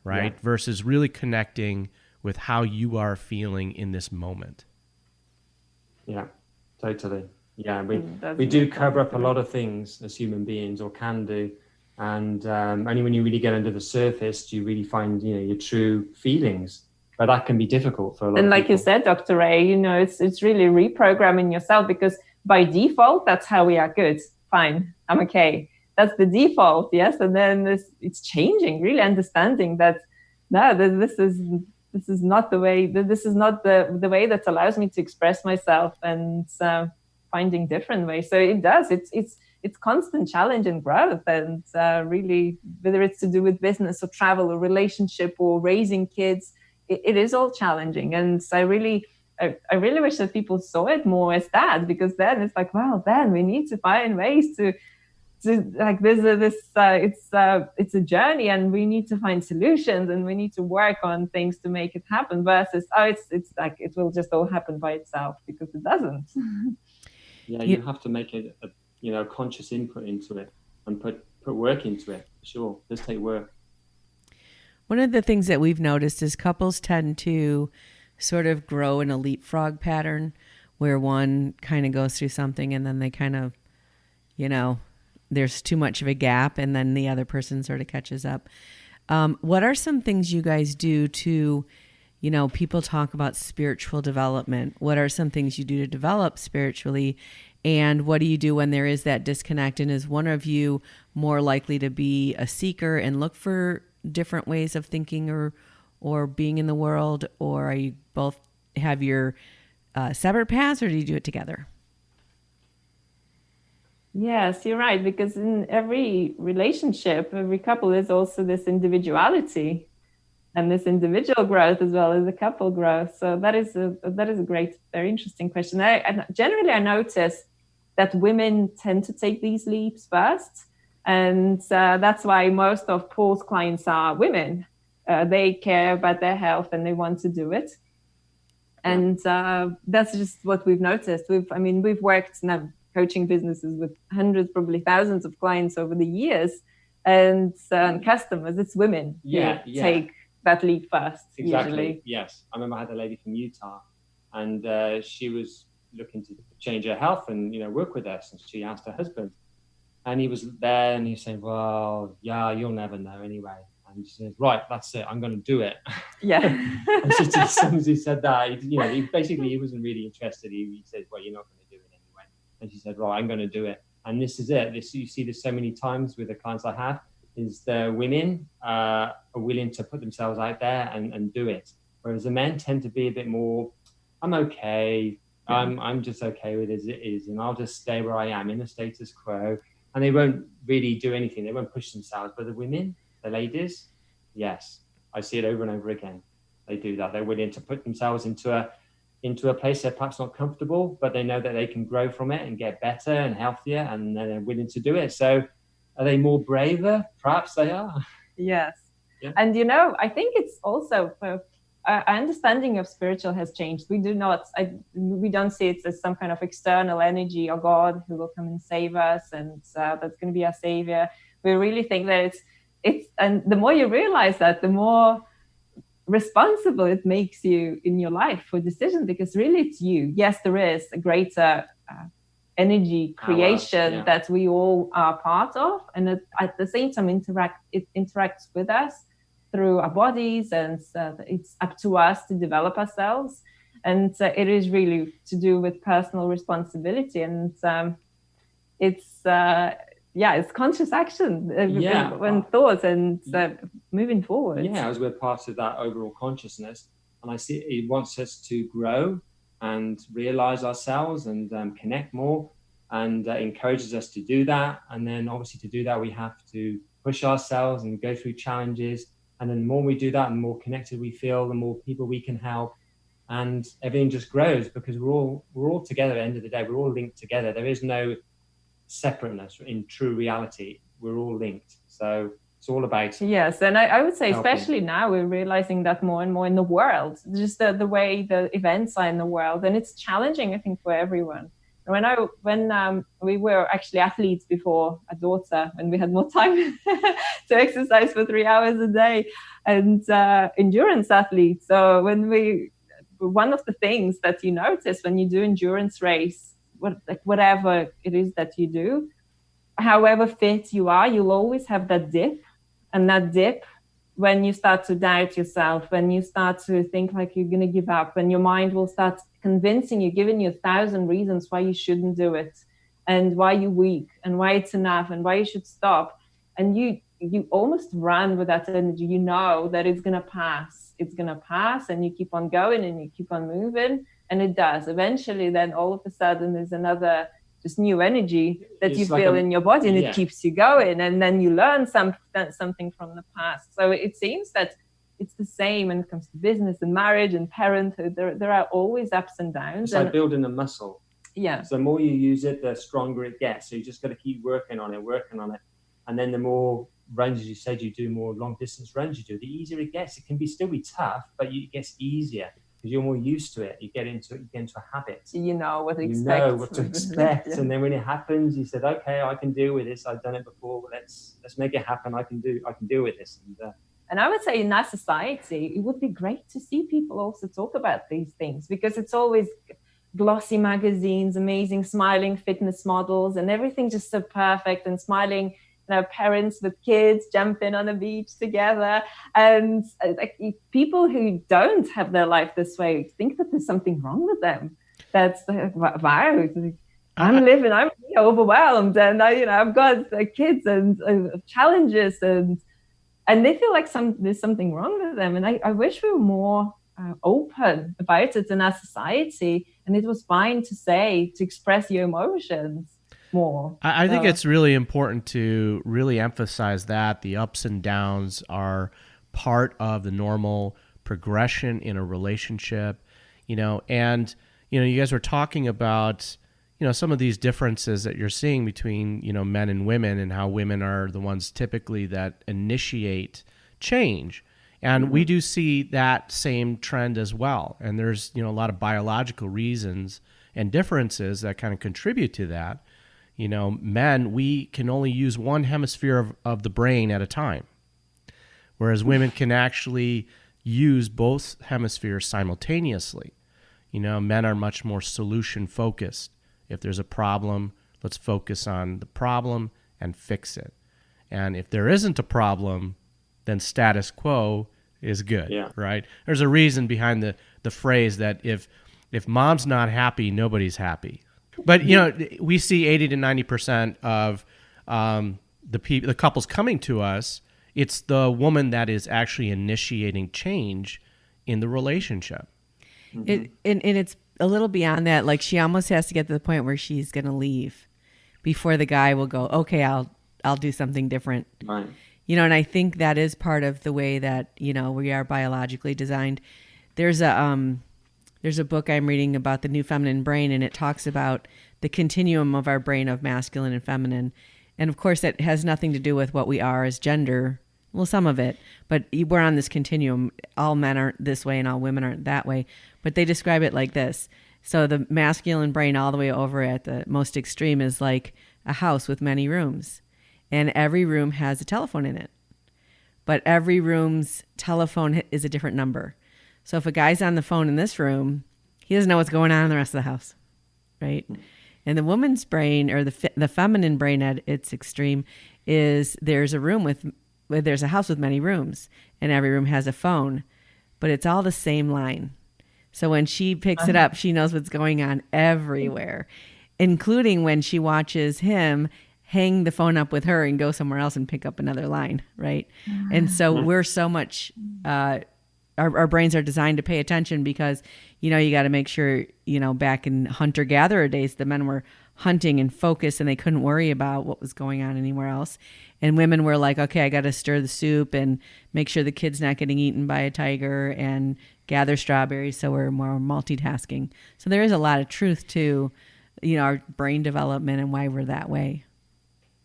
right? Yeah. Versus really connecting with how you are feeling in this moment. Yeah, totally. Yeah, we do cover up a lot of things as human beings, or can do. And only when you really get under the surface do you really find, your true feelings. But that can be difficult for a lot of people. And like you said, Dr. Ray, it's really reprogramming yourself, because by default, that's how we are. Good, fine, I'm okay. That's the default, yes. And then it's changing, really understanding that, no, this is not the way. This is not the way that allows me to express myself, and finding different ways. So it does. It's constant challenge and growth, and really, whether it's to do with business or travel or relationship or raising kids, it is all challenging. And I really wish that people saw it more as that, because then it's like, well, then we need to find ways to like it's a journey, and we need to find solutions, and we need to work on things to make it happen, versus it's like it will just all happen by itself, because it doesn't. Yeah, you have to make it a conscious input into it, and put work into it. Sure, it does take work. One of the things that we've noticed is couples tend to sort of grow in a leapfrog pattern, where one kind of goes through something and then they kind of, there's too much of a gap, and then the other person sort of catches up. What are some things you guys do to, people talk about spiritual development. What are some things you do to develop spiritually? And what do you do when there is that disconnect? And is one of you more likely to be a seeker and look for different ways of thinking or being in the world? Or are you both have your separate paths, or do you do it together? Yes, you're right. Because in every relationship, every couple, is also this individuality and this individual growth as well as the couple growth. So that is a great, very interesting question. I generally notice that women tend to take these leaps first. And that's why most of Paul's clients are women. They care about their health and they want to do it. And that's just what we've noticed. We've worked now coaching businesses with hundreds, probably thousands of clients over the years, and customers. It's women who take that leap first. Exactly. Usually. Yes, I remember I had a lady from Utah, and she was looking to change her health and work with us. And she asked her husband, and he was there, and he said, "Well, yeah, you'll never know anyway." And she says, right, that's it, I'm going to do it. Yeah. And as soon as he said that, he wasn't really interested. He said, well, you're not going to do it anyway. And she said, right, I'm going to do it. And this is it. You see this so many times with the clients I have, is the women are willing to put themselves out there and do it. Whereas the men tend to be a bit more, I'm okay. I'm just okay with it as it is. And I'll just stay where I am in the status quo. And they won't really do anything. They won't push themselves. But the women, the ladies, yes, I see it over and over again. They do that. They're willing to put themselves into a place they're perhaps not comfortable, but they know that they can grow from it and get better and healthier, and they're willing to do it. So are they more braver? Perhaps they are. Yes. Yeah. And, I think it's also our understanding of spiritual has changed. We we don't see it as some kind of external energy or God who will come and save us, and that's going to be our savior. We really think that and the more you realize that, the more responsible it makes you in your life for decisions, because really it's you. Yes, there is a greater energy creation that we all are part of, and at the same time it interacts with us through our bodies, and it's up to us to develop ourselves. And it is really to do with personal responsibility, and it's conscious action when thoughts and moving forward. Yeah, as we're part of that overall consciousness, and I see it wants us to grow and realize ourselves and connect more, and encourages us to do that. And then obviously to do that, we have to push ourselves and go through challenges. And then the more we do that, the more connected we feel, the more people we can help, and everything just grows, because we're all together. At the end of the day, we're all linked together. There is no separateness in true reality. We're all linked. So it's all about yes. And I would say helping. Especially now we're realizing that more and more in the world, just the way the events are in the world, and it's challenging, I think, for everyone. When we were actually athletes before a daughter, when we had more time to exercise for 3 hours a day, and endurance athletes. So one of the things that you notice when you do endurance race, whatever it is that you do, however fit you are, you'll always have that dip. And that dip, when you start to doubt yourself, when you start to think like you're going to give up, when your mind will start convincing you, giving you 1,000 reasons why you shouldn't do it, and why you're weak, and why it's enough, and why you should stop. And you almost run with that energy. You know that it's going to pass. It's going to pass, and you keep on going, and you keep on moving. And it does. Eventually, then all of a sudden, there's another just new energy that you feel in your body, and it keeps you going. And then you learn something from the past. So it seems that it's the same when it comes to business and marriage and parenthood. There are always ups and downs. It's like building a muscle. Yeah. So the more you use it, the stronger it gets. So you just got to keep working on it. And then the more runs, as you said, you do, more long distance runs you do, the easier it gets. It can still be tough, but it gets easier because you're more used to it. You get into a habit. You know what to expect. Yeah. And then when it happens, you said, okay, I can deal with this. I've done it before. Let's make it happen. I can deal with this. And I would say in our society, it would be great to see people also talk about these things, because it's always glossy magazines, amazing smiling fitness models, and everything just so perfect, and smiling, parents with kids jumping on a beach together. And people who don't have their life this way think that there's something wrong with them. That's wow. I'm overwhelmed, and I've got kids and challenges, and they feel like there's something wrong with them. And I wish we were more open about it in our society, and it was fine to express your emotions more. I think it's really important to really emphasize that the ups and downs are part of the normal progression in a relationship, and you guys were talking about some of these differences that you're seeing between, men and women, and how women are the ones typically that initiate change. And we do see that same trend as well. And there's, a lot of biological reasons and differences that kind of contribute to that. Men, we can only use one hemisphere of the brain at a time, whereas women can actually use both hemispheres simultaneously. Men are much more solution focused. If there's a problem, let's focus on the problem and fix it. And if there isn't a problem, then status quo is good. Yeah. Right? There's a reason behind the phrase that if mom's not happy, nobody's happy. But we see 80 to 90% of the couples coming to us. It's the woman that is actually initiating change in the relationship. And it's a little beyond that. Like, she almost has to get to the point where she's going to leave before the guy will go, okay, I'll do something different. Right. And I think that is part of the way that, we are biologically designed. There's a book I'm reading about the new feminine brain, and it talks about the continuum of our brain of masculine and feminine. And of course, that has nothing to do with what we are as gender. Well, some of it, but we're on this continuum. All men aren't this way and all women aren't that way. But they describe it like this. So the masculine brain all the way over at the most extreme is like a house with many rooms. And every room has a telephone in it. But every room's telephone is a different number. So if a guy's on the phone in this room, he doesn't know what's going on in the rest of the house, right? And the woman's brain, or the feminine brain at its extreme, is there's a house with many rooms, and every room has a phone, but it's all the same line. So when she picks it up, she knows what's going on everywhere, including when she watches him hang the phone up with her and go somewhere else and pick up another line, right? And so we're so much, our brains are designed to pay attention because, you got to make sure, back in hunter-gatherer days, the men were hunting and focused and they couldn't worry about what was going on anywhere else. And women were like, okay, I got to stir the soup and make sure the kid's not getting eaten by a tiger and gather strawberries. So we're more multitasking. So there is a lot of truth to, our brain development and why we're that way.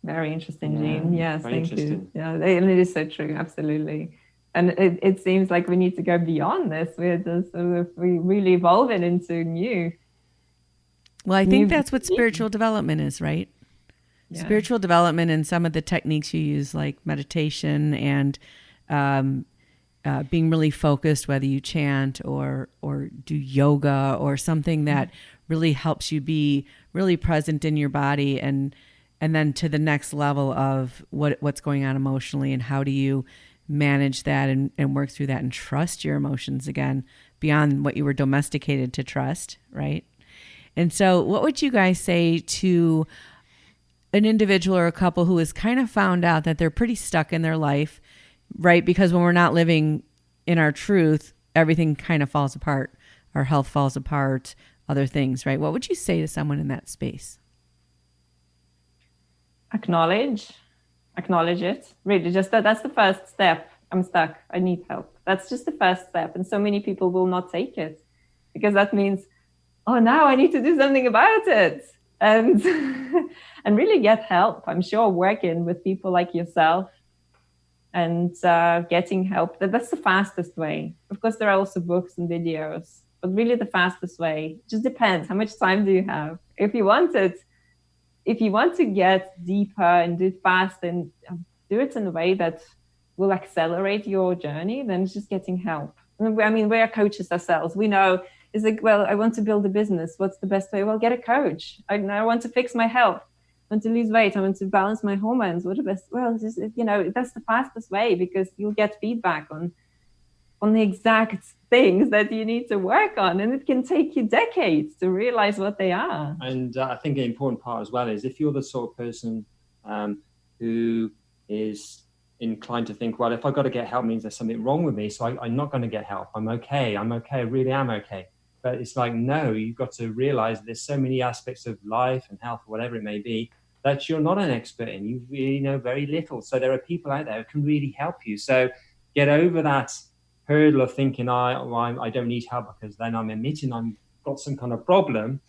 Very interesting, Jean. Yes, Very thank you. Yeah, and it is so true. Absolutely. And it seems like we need to go beyond this. We're just we really evolving into new. Well, I think that's what spiritual development is, right? Yeah. Spiritual development and some of the techniques you use, like meditation and being really focused, whether you chant or do yoga or something that really helps you be really present in your body, and then to the next level of what's going on emotionally and how do you manage that and work through that and trust your emotions again beyond what you were domesticated to trust, right? And so what would you guys say to an individual or a couple who has kind of found out that they're pretty stuck in their life, right? Because when we're not living in our truth, everything kind of falls apart. Our health falls apart, other things, right? What would you say to someone in that space? Acknowledge it. Really, just that's the first step. I'm stuck. I need help. That's just the first step. And so many people will not take it because that means, oh, now I need to do something about it. And and really get help. I'm sure working with people like yourself and getting help, that's the fastest way. Of course, there are also books and videos, but really the fastest way. It just depends. How much time do you have? If you want to get deeper and do it fast and do it in a way that will accelerate your journey, then it's just getting help. I mean, we are coaches ourselves. We know, it's like, well, I want to build a business. What's the best way? Well, get a coach. I want to fix my health. I want to lose weight. I want to balance my hormones. What the best? Well, just, that's the fastest way because you'll get feedback on the exact things that you need to work on. And it can take you decades to realize what they are. And I think an important part as well is if you're the sort of person who is inclined to think, well, if I've got to get help, it means there's something wrong with me. So I'm not going to get help. I'm okay. I really am okay. But it's like, no, you've got to realize there's so many aspects of life and health, whatever it may be, that you're not an expert in. You really know very little. So there are people out there who can really help you. So get over that hurdle of thinking, I don't need help because then I'm admitting I've got some kind of problem.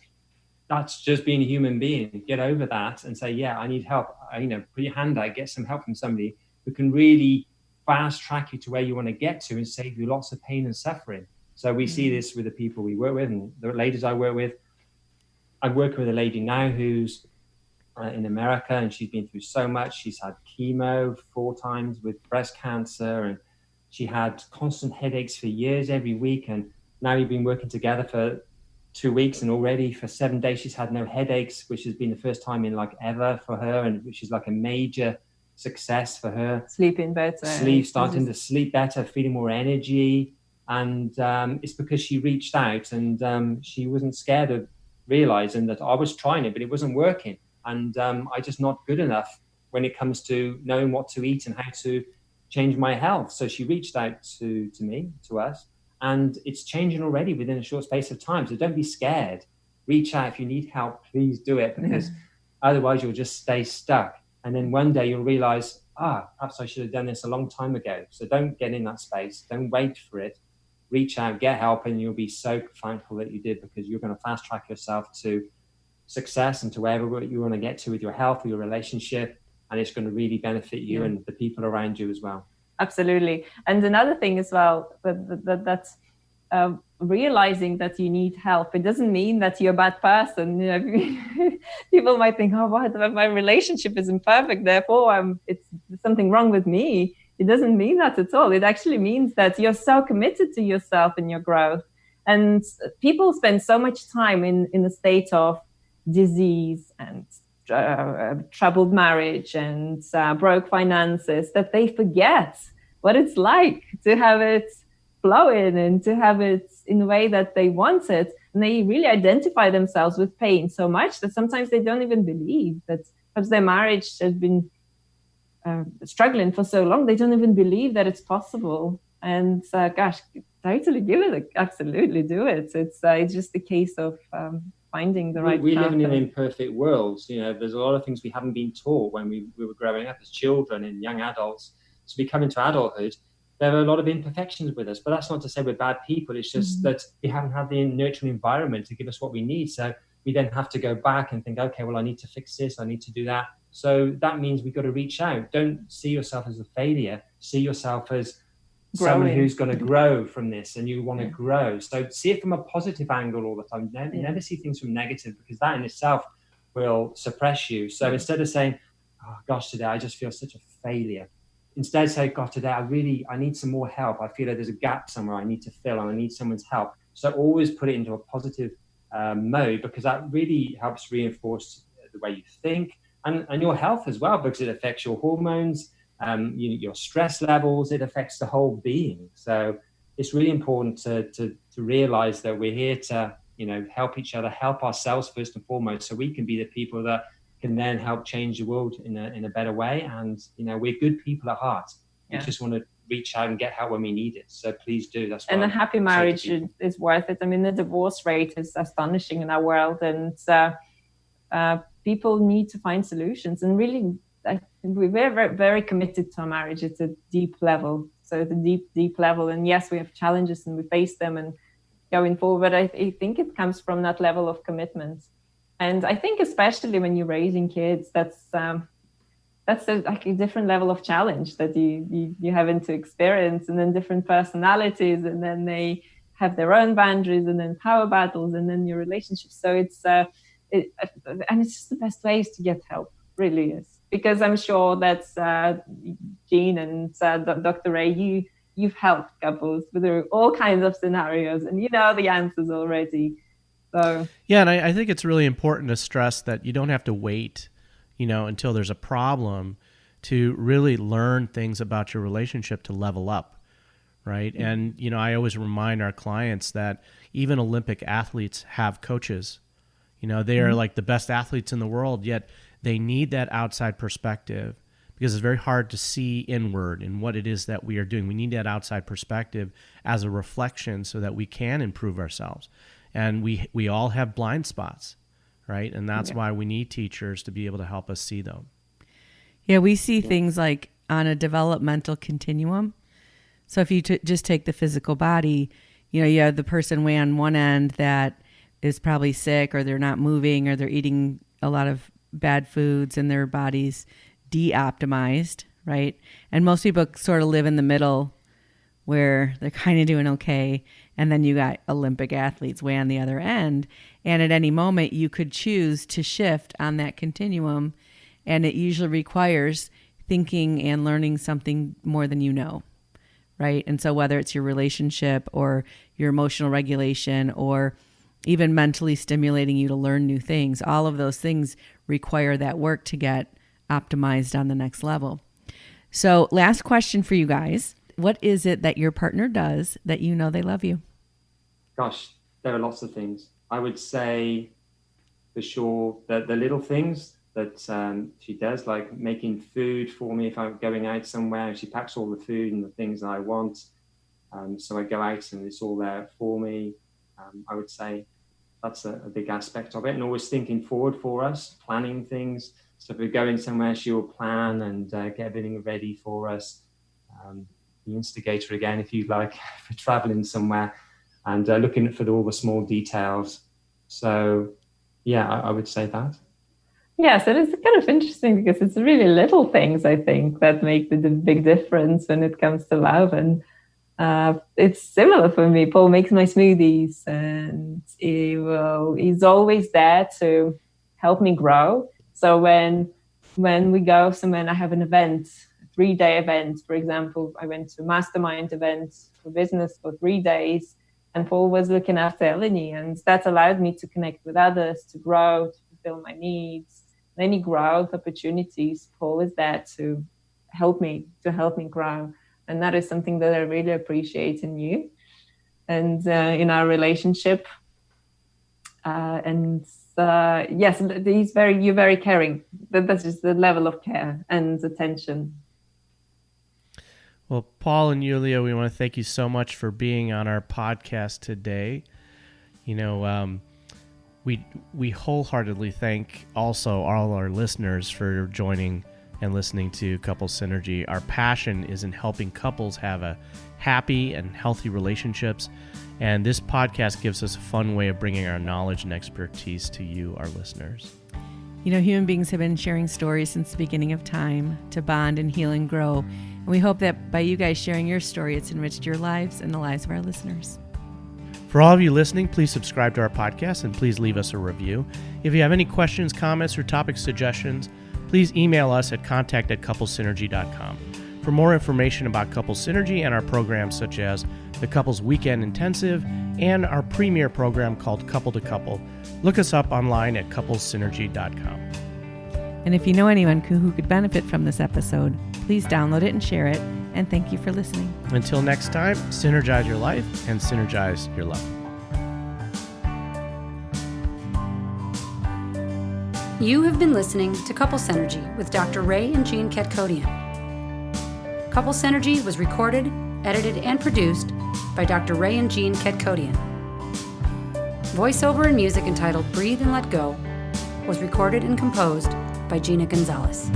That's just being a human being. Get over that and say, yeah, I need help. Put your hand out, get some help from somebody who can really fast track you to where you want to get to and save you lots of pain and suffering. So we see this with the people we work with and the ladies I work with. I'm working with a lady now who's in America and she's been through so much. She's had chemo 4 times with breast cancer and she had constant headaches for years every week. And now we've been working together for 2 weeks and already for 7 days she's had no headaches, which has been the first time in like ever for her, and which is like a major success for her. Sleeping better. Starting to sleep better, feeling more energy. And it's because she reached out, and she wasn't scared of realizing that I was trying it, but it wasn't working. And I just not good enough when it comes to knowing what to eat and how to change my health. So she reached out to me, to us, and it's changing already within a short space of time. So don't be scared. Reach out if you need help. Please do it, because otherwise you'll just stay stuck. And then one day you'll realize, perhaps I should have done this a long time ago. So don't get in that space. Don't wait for it. Reach out, get help, and you'll be so thankful that you did, because you're going to fast track yourself to success and to wherever you want to get to with your health or your relationship. And it's going to really benefit you and the people around you as well. Absolutely. And another thing as well, that's realizing that you need help. It doesn't mean that you're a bad person. You know, people might think, my relationship is imperfect, therefore it's something wrong with me. It doesn't mean that at all. It actually means that you're so committed to yourself and your growth. And people spend so much time in a state of disease and troubled marriage and broke finances that they forget what it's like to have it flowing and to have it in a way that they want it. And they really identify themselves with pain so much that sometimes they don't even believe that perhaps their marriage has been struggling for so long. They don't even believe that it's possible. And totally give it. Absolutely do it. It's just a case of finding the right. We live in an imperfect world. You know, there's a lot of things we haven't been taught when we were growing up as children and young adults. So we come into adulthood, there are a lot of imperfections with us, but that's not to say we're bad people. It's just that we haven't had the nurturing environment to give us what we need. So we then have to go back and think, okay, well, I need to fix this. I need to do that. So that means we've got to reach out. Don't see yourself as a failure. See yourself as someone who's going to grow from this, and you want to grow. So see it from a positive angle all the time. Never see things from negative, because that in itself will suppress you. So instead of saying, oh gosh, today I just feel such a failure, instead say, God, today I need some more help. I feel that there's a gap somewhere I need to fill, and I need someone's help. So always put it into a positive mode, because that really helps reinforce the way you think and your health as well, because it affects your hormones, your stress levels. It affects the whole being. So it's really important to realize that we're here to, help each other, help ourselves first and foremost, so we can be the people that can then help change the world in a better way. And, we're good people at heart. We just want to reach out and get help when we need it. So please do. That's and a happy marriage is worth it. I mean, the divorce rate is astonishing in our world, and people need to find solutions. And really, we're very, very committed to our marriage. It's a deep level. So it's a deep, deep level. And yes, we have challenges and we face them. And going forward, I think it comes from that level of commitment. And I think especially when you're raising kids, that's a different level of challenge that you having to experience, and then different personalities, and then they have their own boundaries, and then power battles, and then your relationships. So it's just the best ways to get help, really is. Because I'm sure that Jean and Dr. Ray, you've helped couples through all kinds of scenarios, and you know the answers already. So yeah, and I think it's really important to stress that you don't have to wait, until there's a problem to really learn things about your relationship to level up, right? Mm-hmm. And, I always remind our clients that even Olympic athletes have coaches. They are like the best athletes in the world, yet they need that outside perspective, because it's very hard to see inward in what it is that we are doing. We need that outside perspective as a reflection so that we can improve ourselves. And we all have blind spots, right? And that's why we need teachers to be able to help us see them. Yeah, we see things like on a developmental continuum. So if you just take the physical body, you have the person way on one end that is probably sick, or they're not moving, or they're eating a lot of bad foods and their body's de-optimized, right? And most people sort of live in the middle where they're kind of doing okay. And then you got Olympic athletes way on the other end. And at any moment, you could choose to shift on that continuum. And it usually requires thinking and learning something more than you know, right? And so whether it's your relationship or your emotional regulation, or even mentally stimulating you to learn new things, all of those things require that work to get optimized on the next level. So last question for you guys. What is it that your partner does that you know they love you? Gosh, there are lots of things. I would say for sure that the little things that she does, like making food for me if I'm going out somewhere. She packs all the food and the things that I want. So I go out and it's all there for me. I would say that's a big aspect of it. And always thinking forward for us, planning things. So if we're going somewhere, she will plan and get everything ready for us. The instigator again, if you like, for traveling somewhere and looking for all the small details. So yeah, I would say that. Yes, it is kind of interesting because it's really little things, I think, that make the big difference when it comes to love. And it's similar for me. Paul makes my smoothies and he's always there to help me grow. So when we go somewhere and I have an event, a 3-day event, for example, I went to a mastermind event for business for 3 days, and Paul was looking after Eleni, and that allowed me to connect with others, to grow, to fulfill my needs. Any growth opportunities, Paul is there to help me grow. And that is something that I really appreciate in you and in our relationship. Yes, you're very caring. That's just the level of care and attention. Well, Paul and Yulia, we want to thank you so much for being on our podcast today. You know, we wholeheartedly thank also all our listeners for joining and listening to Couples Synergy. Our passion is in helping couples have a happy and healthy relationships, and this podcast gives us a fun way of bringing our knowledge and expertise to you, our listeners. You know, human beings have been sharing stories since the beginning of time to bond and heal and grow. And we hope that by you guys sharing your story, it's enriched your lives and the lives of our listeners. For all of you listening, please subscribe to our podcast and please leave us a review. If you have any questions, comments, or topic suggestions, please email us at contact@couplesynergy.com. For more information about Couples Synergy and our programs such as the Couples Weekend Intensive and our premier program called Couple to Couple, look us up online at couplesynergy.com. And if you know anyone who could benefit from this episode, please download it and share it. And thank you for listening. Until next time, synergize your life and synergize your love. You have been listening to Couple Synergy with Dr. Ray and Jean Ketkodian. Couple Synergy was recorded, edited, and produced by Dr. Ray and Jean Ketkodian. Voiceover and music entitled Breathe and Let Go was recorded and composed by Gina Gonzalez.